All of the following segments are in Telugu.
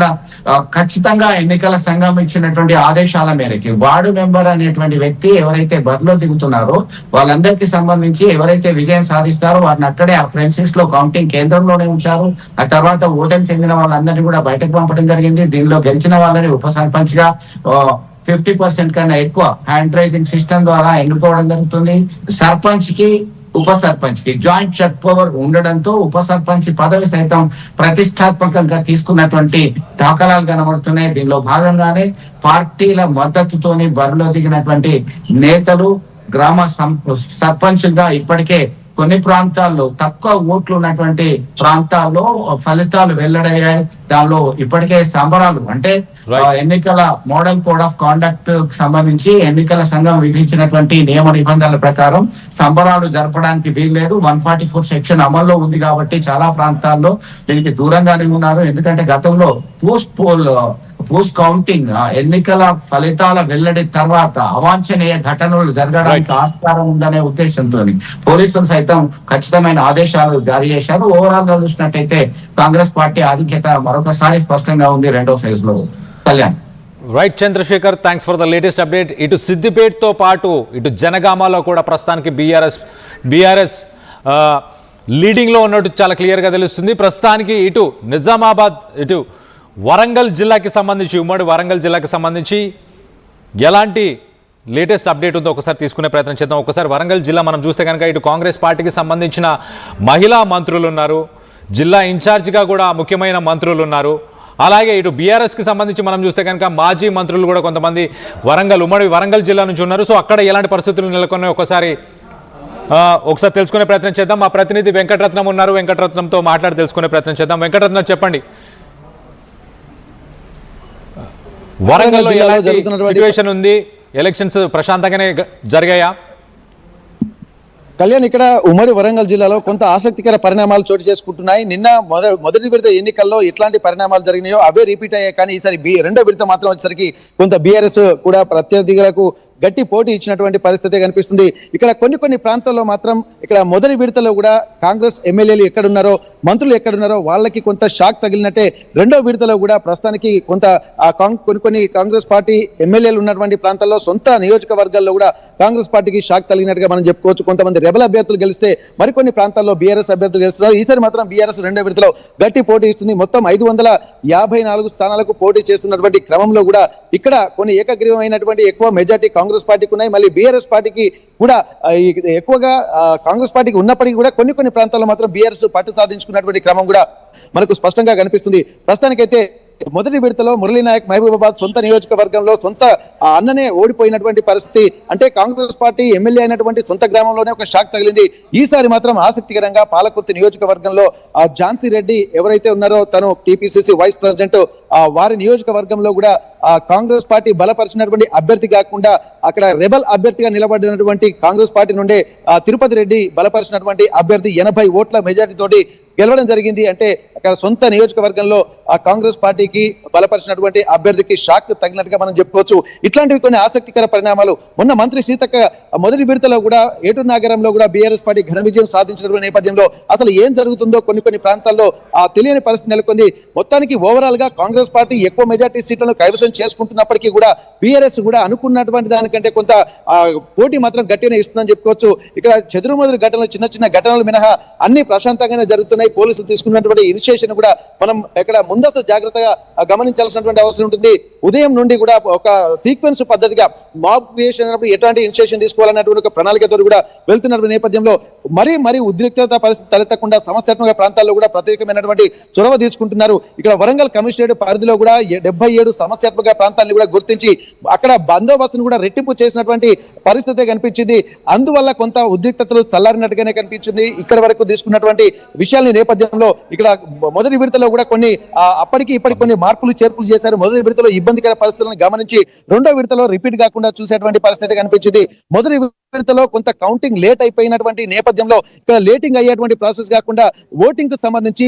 కూడా ఖచ్చితంగా ఎన్నికల సంఘం ఇచ్చినటువంటి ఆదేశాల మేరకు వార్డు మెంబర్ అనేటువంటి వ్యక్తి ఎవరైతే బరిలో దిగుతున్నారో వాళ్ళందరికీ సంబంధించి ఎవరైతే విజయం సాధిస్తారో వారిని అక్కడే ఆ ఫ్రెన్సిస్ లో కౌంటింగ్ కేంద్రంలోనే ఉంచారు. ఆ తర్వాత ఓటమి చెందిన వాళ్ళందరినీ కూడా బయటకు పంపడం జరిగింది. దీనిలో గెలిచిన వాళ్ళని ఉప సర్పంచ్ గా 50% కన్నా ఎక్కువ హ్యాండ్ రైజింగ్ సిస్టమ్ ద్వారా ఎన్నుకోవడం జరుగుతుంది. సర్పంచ్ కి ఉప సర్పంచ్ కి జాయింట్ చెక్ పవర్ ఉండడంతో ఉప సర్పంచ్ పదవి సైతం ప్రతిష్టాత్మకంగా తీసుకున్నటువంటి దాఖలాలు కనబడుతున్నాయి. దీనిలో భాగంగానే పార్టీల మద్దతుతోని బరిలో దిగినటువంటి నేతలు గ్రామ సర్పంచ్గా ఇప్పటికే కొన్ని ప్రాంతాల్లో తక్కువ ఓట్లు ఉన్నటువంటి ప్రాంతాల్లో ఫలితాలు వెల్లడయ్యాయి. దానిలో ఇప్పటికే సంబరాలు అంటే ఎన్నికల మోడల్ కోడ్ ఆఫ్ కాండక్ట్ సంబంధించి ఎన్నికల సంఘం విధించినటువంటి నియమ నిబంధనల ప్రకారం సంబరాలు జరపడానికి వీల్లేదు. 144 సెక్షన్ అమల్లో ఉంది కాబట్టి చాలా ప్రాంతాల్లో దీనికి దూరంగానే ఉన్నారు. ఎందుకంటే గతంలో పోస్ట్ కౌంటింగ్ ఎన్నికల ఫలితాల వెల్లడి తర్వాత అవాంఛనీయ ఘటనలు జరగడానికి ఆస్కారం ఉందనే ఉద్దేశంతో పోలీసులు సైతం ఖచ్చితమైన ఆదేశాలు జారీ చేశారు. ఓవరాల్ గా చూసినట్టయితే కాంగ్రెస్ పార్టీ ఆధిక్యత మరొకసారి స్పష్టంగా ఉంది రెండో ఫేజ్ లో. Kalyan. Right Chandrasekhar, thanks for the latest update. ఇటు సిద్దిపేటతో పాటు ఇటు జనగామలో కూడా ప్రస్తుతానికి బీఆర్ఎస్ లీడింగ్ లో ఉన్నట్టు చాలా క్లియర్ గా తెలుస్తుంది. ప్రస్తుతానికి ఇటు నిజామాబాద్ ఇటు వరంగల్ జిల్లాకి సంబంధించి ఉమ్మడి వరంగల్ జిల్లాకి సంబంధించి ఎలాంటి లేటెస్ట్ అప్డేట్ ఉందో ఒకసారి తీసుకునే ప్రయత్నం చేద్దాం. ఒకసారి వరంగల్ జిల్లా మనం చూస్తే కనుక ఇటు కాంగ్రెస్ పార్టీకి సంబంధించిన మహిళా మంత్రులు ఉన్నారు, జిల్లా ఇన్ఛార్జిగా కూడా ముఖ్యమైన మంత్రులు ఉన్నారు. అలాగే ఇటు బీఆర్ఎస్కి సంబంధించి మనం చూస్తే కనుక మాజీ మంత్రులు కూడా కొంతమంది ఉమ్మడి వరంగల్ జిల్లా నుంచి ఉన్నారు. సో అక్కడ ఎలాంటి పరిస్థితులు నెలకొన్నాయో ఒకసారి తెలుసుకునే ప్రయత్నం చేద్దాం. మా ప్రతినిధి వెంకటరత్నం ఉన్నారు, వెంకటరత్నంతో మాట్లాడి తెలుసుకునే ప్రయత్నం చేద్దాం. వెంకటరత్నం, చెప్పండి, వరంగల్ సిచ్యువేషన్ ఉంది, ఎలక్షన్స్ ప్రశాంతంగానే జరిగాయా? కళ్యాణ్, ఇక్కడ ఉమ్మడి వరంగల్ జిల్లాలో కొంత ఆసక్తికర పరిణామాలు చోటు చేసుకుంటున్నాయి. నిన్న మొదటి విడత ఎన్నికల్లో ఎట్లాంటి పరిణామాలు జరిగినాయో అవే రిపీట్ అయ్యాయి. కానీ ఈసారి రెండో విడత మాత్రం వచ్చేసరికి కొంత బీఆర్ఎస్ కూడా ప్రత్యర్థులకు గట్టి పోటీ ఇచ్చినటువంటి పరిస్థితి కనిపిస్తుంది. ఇక్కడ కొన్ని ప్రాంతాల్లో మాత్రం ఇక్కడ మొదటి విడతలో కూడా కాంగ్రెస్ ఎమ్మెల్యేలు ఎక్కడున్నారో, మంత్రులు ఎక్కడున్నారో వాళ్ళకి కొంత షాక్ తగిలినట్టే రెండో విడతలో కూడా ప్రస్తుతానికి కొంత కొన్ని కాంగ్రెస్ పార్టీ ఎమ్మెల్యేలు ఉన్నటువంటి ప్రాంతాల్లో సొంత నియోజకవర్గాల్లో కూడా కాంగ్రెస్ పార్టీకి షాక్ తగిలినట్టుగా మనం చెప్పుకోవచ్చు. కొంతమంది రెబల్ అభ్యర్థులు గెలిస్తే మరికొన్ని ప్రాంతాల్లో బీఆర్ఎస్ అభ్యర్థులు గెలుస్తున్నారు. ఈసారి మాత్రం బీఆర్ఎస్ రెండో విడతలో గట్టి పోటీ ఇస్తుంది. మొత్తం 554 స్థానాలకు పోటీ చేస్తున్నటువంటి క్రమంలో కూడా ఇక్కడ కొన్ని ఏకగ్రీవమైనటువంటి ఎక్కువ మెజార్టీ కాంగ్రెస్ పార్టీకి ఉన్నాయి. మళ్ళీ బీఆర్ఎస్ పార్టీకి కూడా ఎక్కువగా కాంగ్రెస్ పార్టీకి ఉన్నప్పటికీ కూడా కొన్ని ప్రాంతాల్లో మాత్రం బీఆర్ఎస్ పట్టు సాధించుకున్నటువంటి క్రమం కూడా మనకు స్పష్టంగా కనిపిస్తుంది. ప్రస్తుతానికైతే మొదటి విడతలో మురళీనాయక్ మహబూబాబాద్ సొంత నియోజకవర్గంలో సొంత అన్ననే ఓడిపోయినటువంటి పరిస్థితి. అంటే కాంగ్రెస్ పార్టీ ఎమ్మెల్యే అయినటువంటి సొంత గ్రామంలోనే ఒక షాక్ తగిలింది. ఈసారి మాత్రం ఆసక్తికరంగా పాలకుర్తి నియోజకవర్గంలో ఝాన్సీ రెడ్డి ఎవరైతే ఉన్నారో తను టీపీసీసీ వైస్ ప్రెసిడెంట్, వారి నియోజకవర్గంలో కూడా కాంగ్రెస్ పార్టీ బలపరిచినటువంటి అభ్యర్థి కాకుండా అక్కడ రెబల్ అభ్యర్థిగా నిలబడినటువంటి కాంగ్రెస్ పార్టీ నుండే తిరుపతి రెడ్డి బలపరిచినటువంటి అభ్యర్థి 80 ఓట్ల మెజారిటీ తోటి గెలవడం జరిగింది. అంటే అక్కడ సొంత నియోజకవర్గంలో కాంగ్రెస్ పార్టీకి బలపరిచినటువంటి అభ్యర్థికి షాక్ తగినట్టుగా మనం చెప్పుకోవచ్చు. ఇట్లాంటివి కొన్ని ఆసక్తికర పరిణామాలు. మొన్న మంత్రి సీతక్క మొదటి విడతలో కూడా ఏటూరు నగరంలో కూడా బీఆర్ఎస్ పార్టీ ఘన విజయం సాధించినటువంటి నేపథ్యంలో అసలు ఏం జరుగుతుందో కొన్ని ప్రాంతాల్లో తెలియని పరిస్థితి నెలకొంది. మొత్తానికి ఓవరాల్ గా కాంగ్రెస్ పార్టీ ఎక్కువ మెజార్టీ సీట్లను కైవసం చేసుకుంటున్నప్పటికీ కూడా బీఆర్ఎస్ కూడా అనుకున్నటువంటి దానికంటే కొంత పోటీ మాత్రం గట్టిగానే ఇస్తుందని చెప్పుకోవచ్చు. ఇక్కడ చెదురుమదురు ఘటనలు, చిన్న ఘటనలు మినహా అన్ని ప్రశాంతంగానే జరుగుతున్నాయి. పోలీసులు తీసుకున్నటువంటి ఇనిషియేషన్ కూడా మనం ఇక్కడ ముందస్తు జాగ్రత్తగా గమనించాల్సినటువంటి అవసరం ఉంటుంది. ఉదయం నుండి కూడా ఒక సీక్వెన్స్ పద్ధతిగా మాబ్ క్రియేషన్ ఎటువంటి ఇనిషియేషన్ తీసుకోవాలన్నటువంటి ఒక ప్రణాళికతో కూడా వెళ్తున్న నేపథ్యంలో మరీ ఉద్రిక్తత పరిస్థితి తలెత్తకుండా సమస్యాత్మక ప్రాంతాల్లో కూడా ప్రత్యేకమైనటువంటి చొరవ తీసుకుంటున్నారు. ఇక్కడ వరంగల్ కమిషనరేట్ పరిధిలో కూడా 77 సమస్యాత్మక ప్రాంతాలను కూడా గుర్తించి అక్కడ బందోబస్తును కూడా రెట్టింపు చేసినటువంటి పరిస్థితి కనిపించింది. అందువల్ల కొంత ఉద్రిక్తతలు చల్లారినట్టుగానే కనిపించింది. ఇక్కడ వరకు తీసుకున్నటువంటి విషయాల నేపథ్యంలో ఇక్కడ మొదటి విడతలో కూడా కొన్ని ఇప్పటికి కొన్ని మార్పులు చేర్పులు చేశారు. మొదటి విడతలో ఇబ్బందికర పరిస్థితులను గమనించి రెండో విడతలో రిపీట్ కాకుండా చూసేటువంటి పరిస్థితి కనిపించింది. మొదటి విడతలో కొంత కౌంటింగ్ లేట్ అయిపోయినటువంటి నేపథ్యంలో ఇక్కడ లేటింగ్ అయ్యేటువంటి ప్రాసెస్ కాకుండా ఓటింగ్ కు సంబంధించి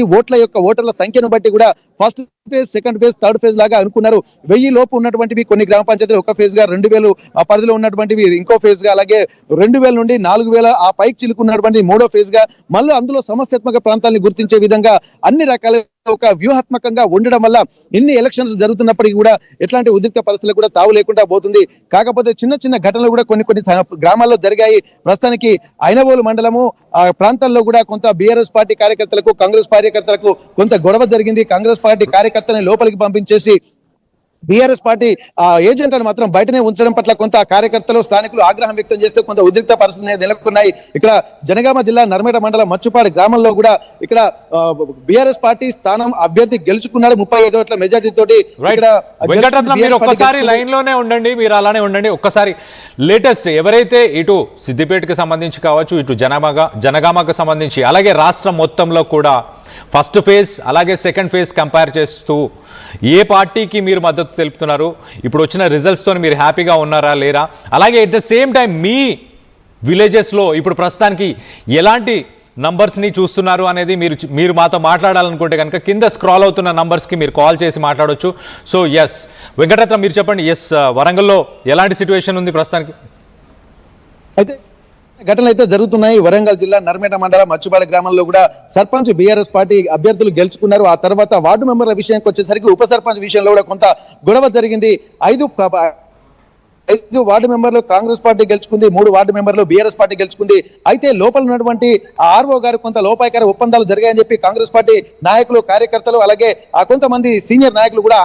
ఓటర్ల సంఖ్యను బట్టి కూడా first phase, second phase, third phase లాగా అనుకున్నారు. 1000 లోపు ఉన్నటువంటివి కొన్ని గ్రామ పంచాయతీలు ఒక ఫేజ్ గా, 2000 పరిధిలో ఉన్నటువంటివి ఇంకో ఫేజ్ గా, అలాగే 2000 నుండి 4000 ఆ పైకి చిలుకున్నటువంటి మూడో ఫేజ్ గా, మళ్ళీ అందులో సమస్యాత్మక ప్రాంతాలను గుర్తించే విధంగా అన్ని రకాల ఒక వ్యూహాత్మకంగా ఉండడం వల్ల ఇన్ని ఎలక్షన్స్ జరుగుతున్నప్పటికీ కూడా ఎట్లాంటి ఉద్రిక్త పరిస్థితులు కూడా తావు లేకుండా పోతుంది. కాకపోతే చిన్న చిన్న ఘటనలు కూడా కొన్ని గ్రామాల్లో జరిగాయి. ప్రస్తుతానికి ఐనవోలు మండలము ఆ ప్రాంతాల్లో కూడా కొంత బీఆర్ఎస్ పార్టీ కార్యకర్తలకు కాంగ్రెస్ కార్యకర్తలకు కొంత గొడవ జరిగింది. కాంగ్రెస్ పార్టీ కార్యకర్తలను లోపలికి పంపించేసి బీఆర్ఎస్ పార్టీ ఏజెంట్లను మాత్రం బయటనే ఉంచడం పట్ల కొంత కార్యకర్తలు స్థానికులు ఆగ్రహం వ్యక్తం చేస్తూ కొంత ఉద్రిక్త పరిస్థితులు నెలకొన్నాయి. ఇక్కడ జనగామ జిల్లా నర్మేట మండలం మచ్చుపాడు గ్రామంలో కూడా ఇక్కడ బీఆర్ఎస్ పార్టీ స్థానం అభ్యర్థి గెలుచుకున్నాడు 35 ఓట్ల మెజార్టీ తోటి. వెంకటరత్నం మీరు ఒక్కసారి లైన్ లోనే ఉండండి, మీరు అలానే ఉండండి. ఒక్కసారి లేటెస్ట్ ఎవరైతే ఇటు సిద్దిపేటకి సంబంధించి కావచ్చు, ఇటు జనగామకు సంబంధించి, అలాగే రాష్ట్రం మొత్తంలో కూడా ఫస్ట్ ఫేజ్ అలాగే సెకండ్ ఫేజ్ కంపేర్ చేస్తూ ఏ పార్టీకి మీరు మద్దతు తెలుపుతున్నారు, ఇప్పుడు వచ్చిన రిజల్ట్స్తో మీరు హ్యాపీగా ఉన్నారా లేరా, అలాగే ఎట్ ద సేమ్ టైం మీ విలేజెస్లో ఇప్పుడు ప్రస్తుతానికి ఎలాంటి నంబర్స్ని చూస్తున్నారు అనేది మీరు మాతో మాట్లాడాలనుకుంటే కనుక కింద స్క్రాల్ అవుతున్న నంబర్స్కి మీరు కాల్ చేసి మాట్లాడవచ్చు. సో ఎస్ వెంకటరత్నం మీరు చెప్పండి, ఎస్ వరంగల్లో ఎలాంటి సిచ్యువేషన్ ఉంది ప్రస్తుతానికి? అయితే ఘటనలు అయితే జరుగుతున్నాయి. వరంగల్ జిల్లా నర్మేట మండలం మచ్చుపాడు గ్రామంలో కూడా సర్పంచ్ బీఆర్ఎస్ పార్టీ అభ్యర్థులు గెలుచుకున్నారు. ఆ తర్వాత వార్డు మెంబర్ల విషయానికి వచ్చేసరికి ఉప సర్పంచ్ విషయంలో కూడా కొంత గొడవ జరిగింది. 5 వార్డు మెంబర్లు కాంగ్రెస్ పార్టీ గెలుచుకుంది, 3 వార్డు మెంబర్లు బీఆర్ఎస్ పార్టీ గెలుచుకుంది. అయితే లోపల ఉన్నటువంటి ఆర్ఓ గారు కొంత లోపాయకార ఒప్పందాలు జరిగాయని చెప్పి కాంగ్రెస్ పార్టీ నాయకులు కార్యకర్తలు అలాగే కొంతమంది సీనియర్ నాయకులు కూడా